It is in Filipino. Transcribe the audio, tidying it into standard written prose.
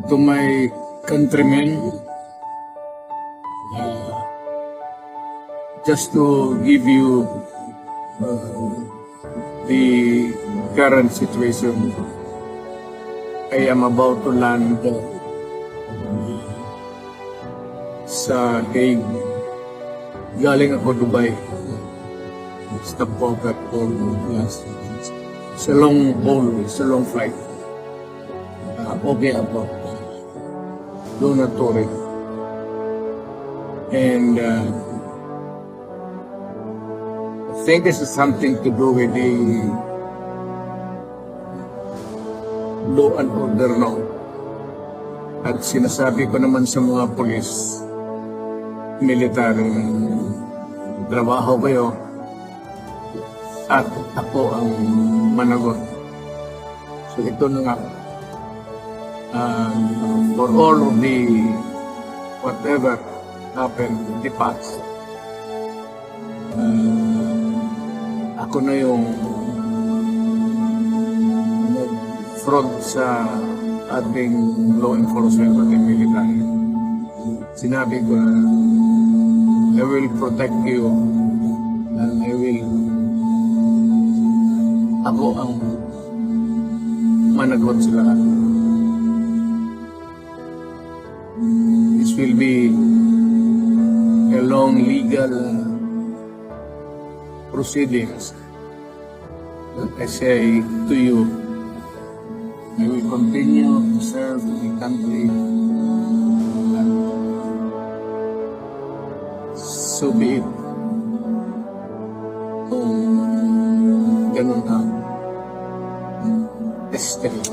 to my countrymen, just to give you the current situation. I am about to land sa Hague. Galing ako Dubai. Stopover for last. It's a long haul, it's a long flight. Okay ako. Do not worry. And I think this is something to do with the law and order now. At sinasabi ko naman sa mga polis, military, trabaho kayo at ako ang managot. So ito na nga, for all of the whatever happened in the past, ako na yung front sa ating law enforcement at military. Sinabi ko na I will protect you and ako ang managot sa lahat. This will be a long legal proceedings. But I say to you, I will continue to serve the country. And so be it. Kung ganun ang destiny.